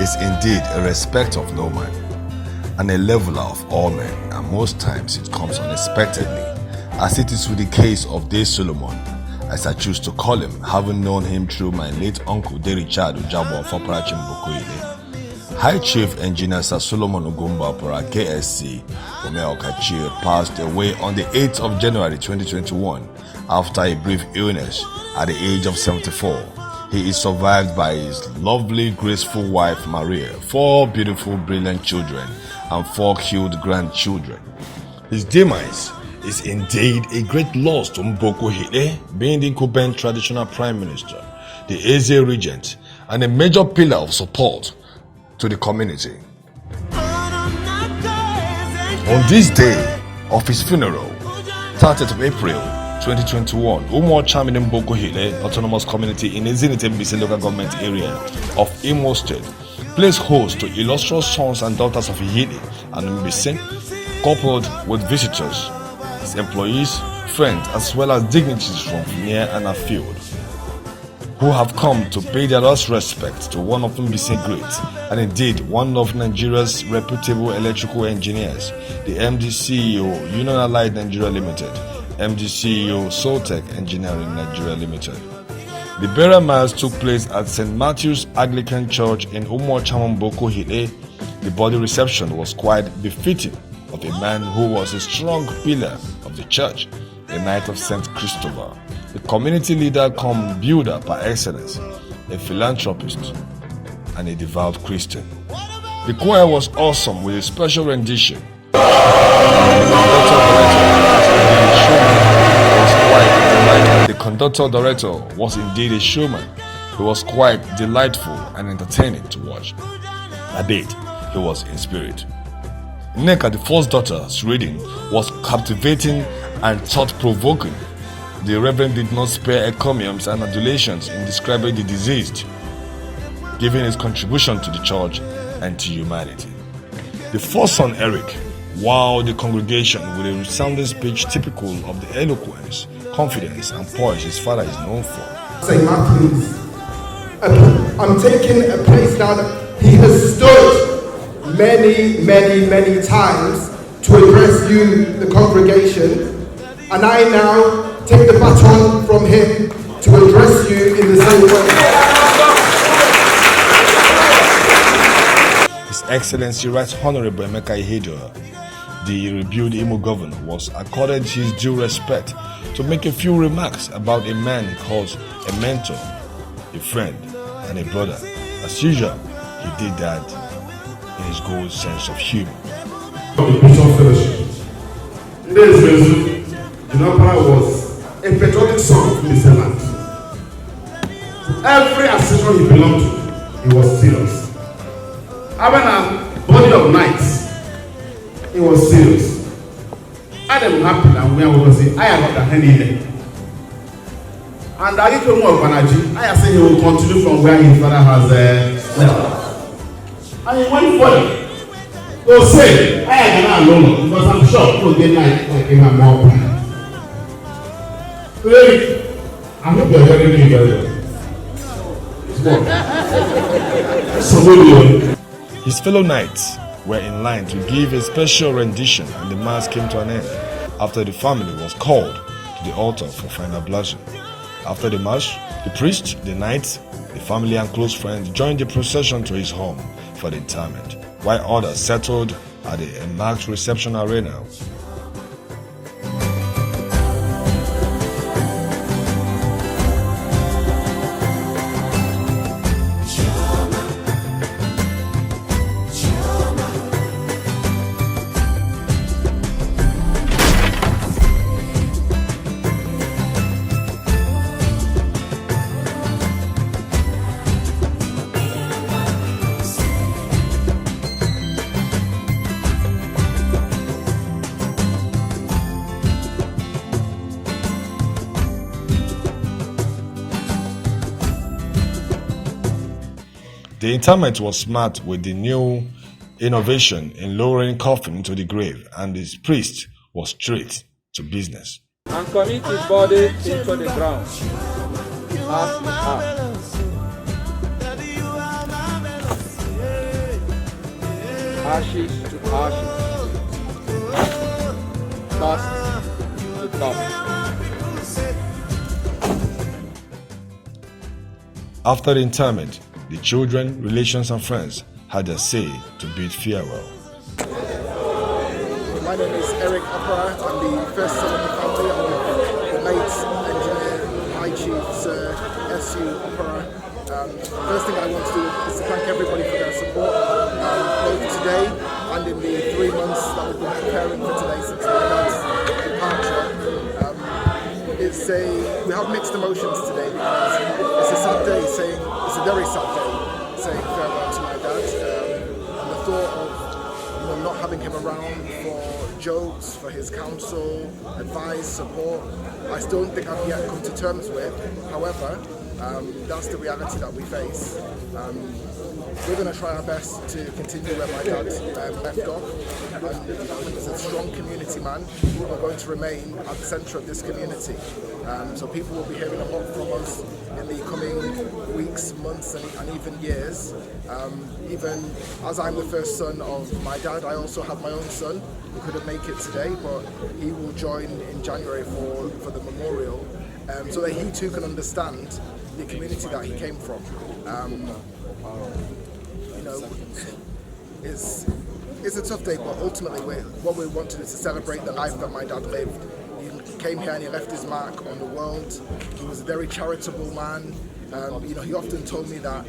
is indeed a respecter of no man and a leveler of all men, and most times it comes unexpectedly, as it is with the case of De Solomon, as I choose to call him, having known him through my late uncle De Richard Ujabo of Opara Mbaukwu Ihitte. High Chief Engineer Sir Solomon Ugwumba Opara KSC Omeokachie passed away on the 8th of January 2021 after a brief illness at the age of 74. He is survived by his lovely, graceful wife Maria, 4 beautiful, brilliant children, and 4 cute grandchildren. His demise is indeed a great loss to Mbaukwu Ihitte, being the incumbent traditional prime minister, the Ezinihitte Regent, and a major pillar of support to the community. On this day of his funeral, 30th of April 2021, Mbaukwu Ihitte Autonomous Community in Ezinihitte Mbaise local government area of Imo State placed host to illustrious sons and daughters of Ihitte and Mbaise, coupled with visitors, his employees, friends, as well as dignitaries from near and afield, who have come to pay their last respect to one of Mbaise greats, and indeed one of Nigeria's reputable electrical engineers, the MD CEO, Union Allied Nigeria Limited, MD CEO, Soltech Engineering Nigeria Limited. The burial mass took place at St. Matthew's Anglican Church in Mbaukwu Ihitte. The body reception was quite befitting of a man who was a strong pillar of the church, a Knight of St. Christopher, a community leader come builder par excellence, a philanthropist, and a devout Christian. The choir was awesome with a special rendition. The conductor director was indeed a showman. He was quite delightful and entertaining to watch. Albeit, he was in spirit. Nneka, the first daughter's reading was captivating and thought-provoking. The Reverend did not spare encomiums and adulations in describing the deceased, giving his contribution to the church and to humanity. The first son, Eric, wowed the congregation with a resounding speech typical of the eloquence, confidence, and poise his father is known for. Say, please. I'm taking a place now that he has stood many times to address you, the congregation, and I now take the baton from him to address you in the same way. His Excellency Right Honorable Mbaukwu Ihitte, the rebuilt Imo governor, was accorded his due respect to make a few remarks about a man he calls a mentor, a friend, and a brother. As usual, he did that in his good sense of humor. The Bishop Fellowship. Opara was a patriotic son of Mr. Land. Every association he belonged to, he was serious. Having a body of knights, he was serious. I am happy that we are going to say, I am not a henny. And I get more of I say he will continue from where his father has left. And he went further. So say, I am not alone, because I'm sure he will get like him and more plan. I hope you are hearing me very well. His fellow knights were in line to give a special rendition, and the mass came to an end after the family was called to the altar for final blessing. After the mass, the priest, the knights, the family and close friends joined the procession to his home for the interment, while others settled at the marked reception arena. The interment was smart with the new innovation in lowering coffin into the grave, and his priest was straight to business. And commit his body into the ground as it ashes to ashes, dust to dust. After the interment, the children, relations and friends had their say to bid farewell. My name is Opara. I'm the first son of the family. I'm the late engineer, High Chief Sir S.U. Opara. First thing I want to do is to thank everybody for their support, both today and in the 3 months that we've been preparing for today since my dad's departure. We have mixed emotions today because it's a sad day it's a very sad day saying farewell to my dad. And the thought of not having him around for jokes, for his counsel, advice, support, I still don't think I've yet come to terms with. However, that's the reality that we face. We're going to try our best to continue where my dad left off. He was a strong community man. We're going to remain at the centre of this community. So people will be hearing a lot from us in the coming weeks, months and even years. Even as I'm the first son of my dad, I also have my own son who couldn't make it today, but he will join in January for the memorial, so that he too can understand the community that he came from. It's a tough day, but ultimately what we want to do is to celebrate the life that my dad lived. He came here and he left his mark on the world. He was a very charitable man. He often told me that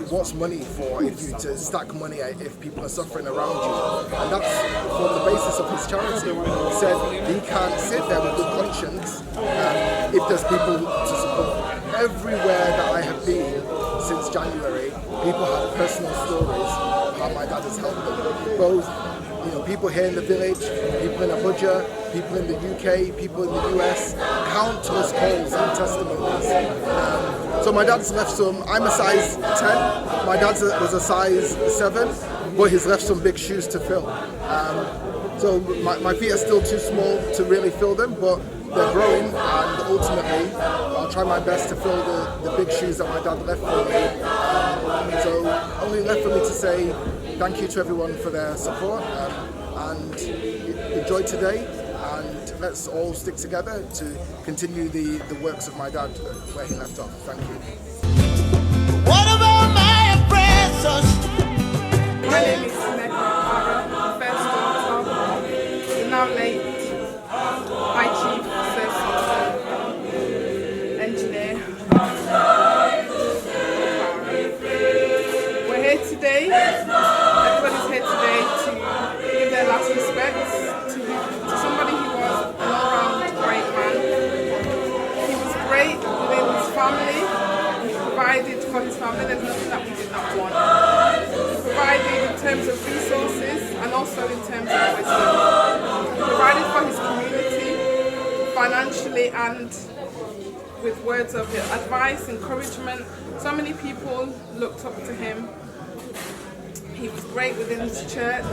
what's money for if you to stack money if people are suffering around you, and that's for the basis of his charity. He said he can't sit there with good conscience if there's people to support. Everywhere that I have been since January, people have personal stories of how my dad has helped them. Both people here in the village, people in Abuja, people in the UK, people in the US, countless calls and testimonies. So my dad's left I'm a size 10, my dad was a size 7, but he's left some big shoes to fill. So my feet are still too small to really fill them, but they're growing, and ultimately I'll try my best to fill the big shoes that my dad left for me. So only left for me to say thank you to everyone for their support, and enjoy today, and let's all stick together to continue the works of my dad where he left off. Thank you. What about my oppressors? My name is Opara, the first daughter of the now late High Chief Engineer. We're here today, everybody's here today to give their last respects to somebody who was an all-round great man. He was great within his family, he provided for his family, there's nothing that we did not want. He provided in terms of resources and also in terms of wisdom. He provided for his community financially and with words of advice, encouragement. So many people looked up to him. He was great within his church.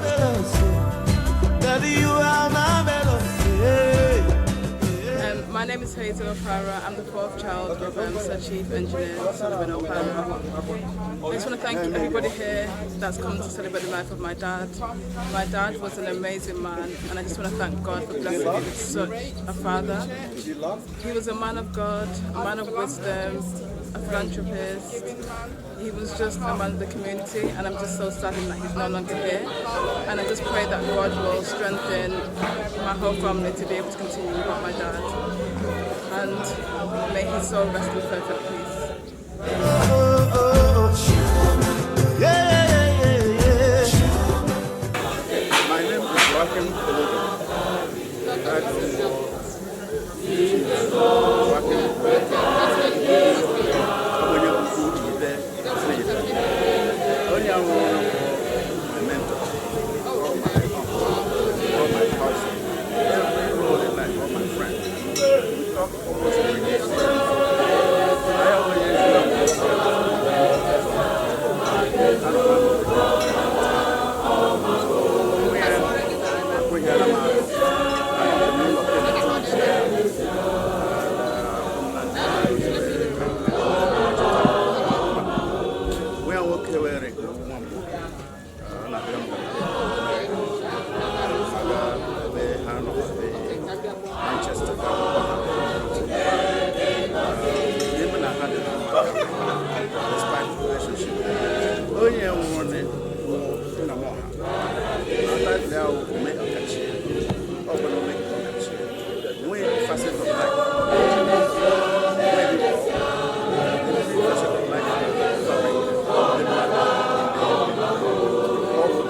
My name is Opara. I'm the fourth child of Sir Chief Engineer Solomon Opara. I just want to thank everybody here that's come to celebrate the life of my dad. My dad was an amazing man, and I just want to thank God for blessing him with such a father. He was a man of God, a man of wisdom, a philanthropist. He was just a man of the community, and I'm just so saddened that he's no longer here. And I just pray that God will strengthen my whole family to be able to continue without my dad. And may his soul rest in perfect peace. My name is Joachim exactly how Omeokachie, Omeokachie, when facet of life,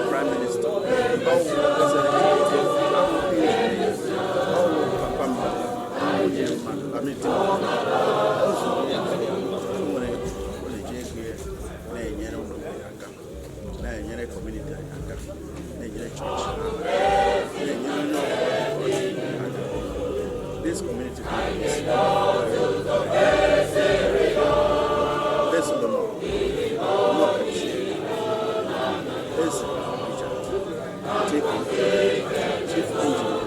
Prime Minister, how community this community this chief engineer.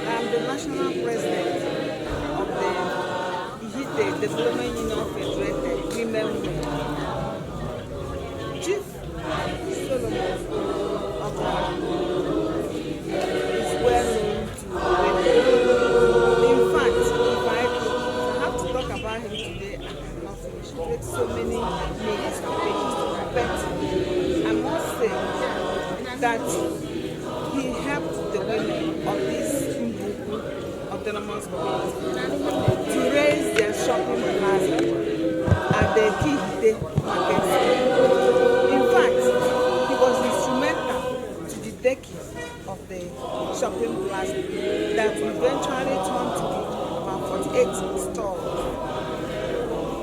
I'm the national president of the Ihitte Development Union Federated Women. Chief Solomon Opara is well known to women. In fact, if I have to talk about him today, I cannot finish. It takes so many minutes and pages to write. But I must say that he helped the women of this Mbaukwu autonomous community to raise their shopping plaza at the Ihitte market. In fact, he was instrumental to the decking of the shopping plaza that eventually turned to be about 48 stores.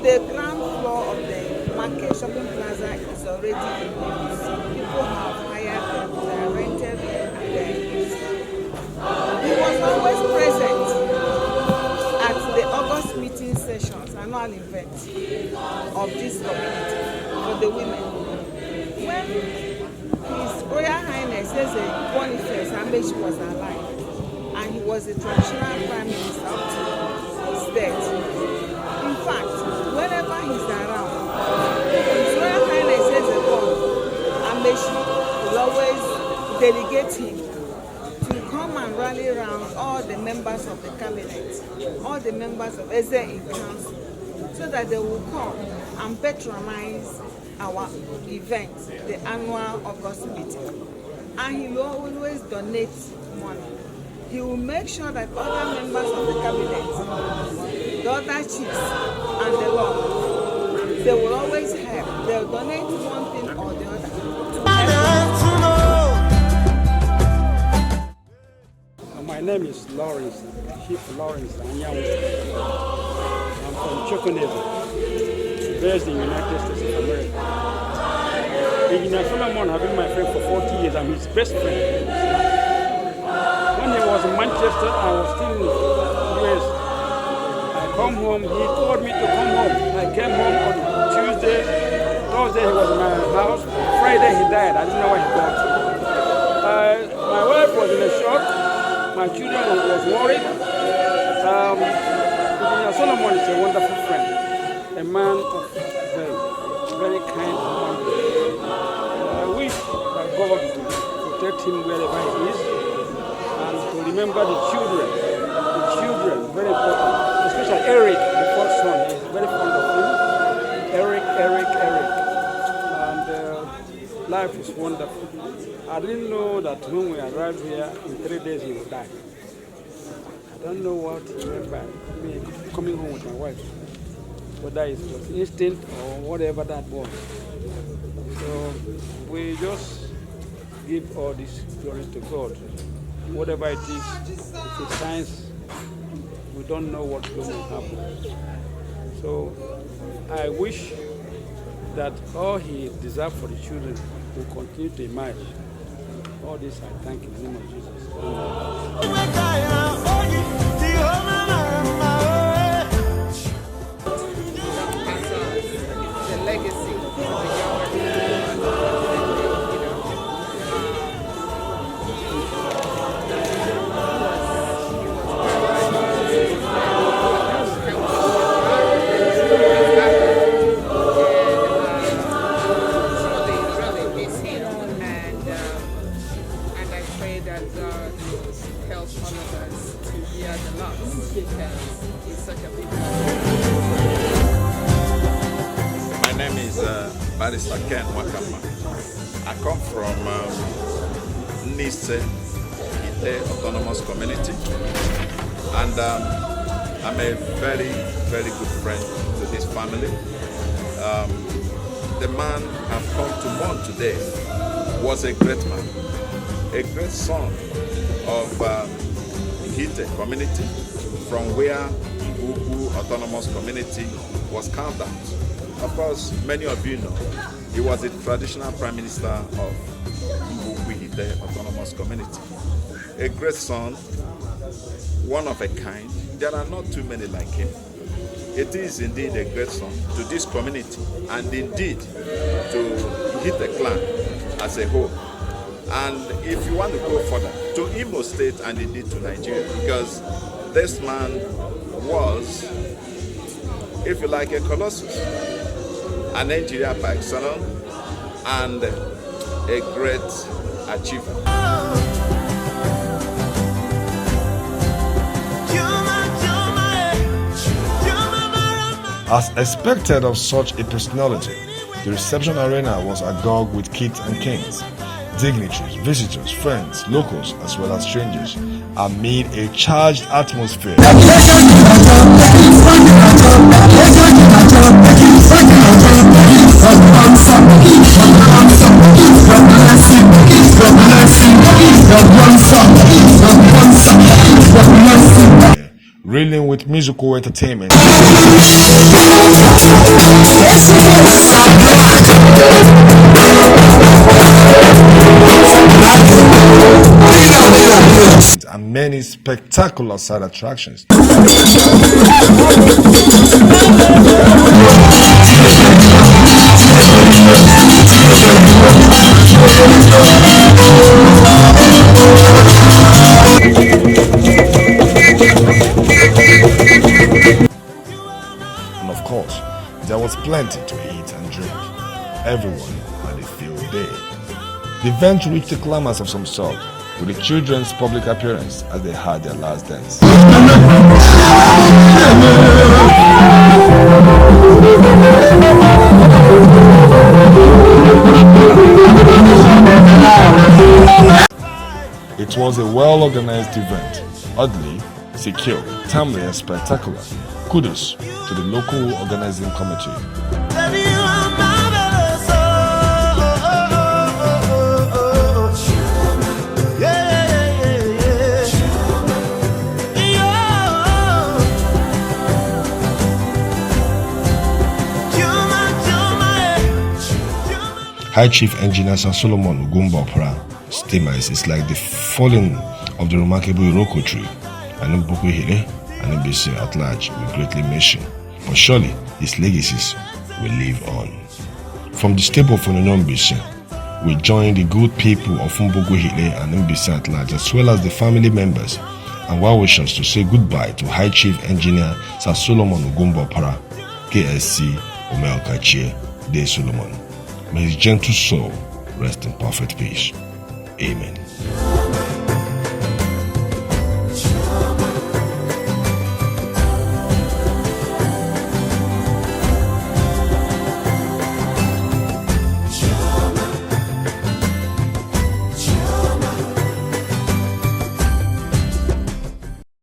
The ground floor of the market shopping plaza is already in use. People have hired them, they are rented, and they are used. He was always present at the August meeting sessions, annual events of this community for the women. When His Royal Highness Boniface Amechi was alive, and he was the traditional prime minister up to his death. In fact, whenever he's around, His Royal Highness Amechi will always delegate him to come and rally around all the members of the cabinet, all the members of Engr in council, so that they will come and patronize our event, the annual August meeting. And he will always donate money. He will make sure that other members of the cabinet, the other chiefs, and the law, they will always help. They will donate one thing or the other to help. My name is Lawrence, Chief Lawrence Anyanwu. I'm from Chokonezi, based in the United States of America. Engineer Solomon has been my friend for 40 years. I'm his best friend. When he was in Manchester, I was still in the US. I come home, he told me to come home. I came home on Tuesday, Thursday he was in my house, Friday he died. I didn't know where he got. My wife was in a shock, my children was worried. Engineer Solomon is a wonderful friend, a man of very kind man. I wish that God would protect him wherever he is, and to remember the children, very important, especially Eric, the first son. He's very fond of him. Eric, and life is wonderful. I didn't know that when we arrived here, in 3 days he would die. I don't know what he meant by me coming home with my wife, whether it was instinct or whatever that was. So we just give all this glory to God. Whatever it is, if it's science, we don't know what's going to happen. So I wish that all he deserved for the children will continue to emerge. All this I thank in the name of Jesus. The legacy of the and I that God will help all of us to hear the loss because it's such a big loss. My name is Barrister Ken Wakama. I come from Ezinihitte Autonomous Community, and I'm a very, very good friend to his family. The man I've come to mourn today was a great man, a great son of Ihitte community, from where Mbaukwu Autonomous Community was carved out. Of course, many of you know he was the traditional prime minister of Mbaukwu Ihitte Autonomous Community. A great son, one of a kind. There are not too many like him. It is indeed a great son to this community and indeed to Ihitte clan as a whole. And if you want to go further, to Imo State and indeed to Nigeria, because this man was, if you like, a colossus, an engineer by excellence, and a great achiever. As expected of such a personality, the reception arena was agog with kids and kings, dignitaries, visitors, friends, locals, as well as strangers, amid a charged atmosphere. Reeling with musical entertainment. And many spectacular side attractions. And of course, there was plenty to eat and drink. Everyone had a field day. The event reached the climax of some sort, with the children's public appearance as they had their last dance. It was a well-organized event, oddly, secure, timely and spectacular. Kudos to the local organizing committee. High Chief Engineer Sir Solomon Ugwumba Opara statements is like the falling of the remarkable Iroko tree, and Mbaukwu Ihitte and Mbaise at large will greatly miss him, but surely his legacies will live on. From the stable of Mbaise, we join the good people of Mbaukwu Ihitte and Mbaise at large, as well as the family members and well wishers, to say goodbye to High Chief Engineer Sir Solomon Ugwumba Opara, KSC Omeokachie De Solomon. May his gentle soul rest in perfect peace. Amen.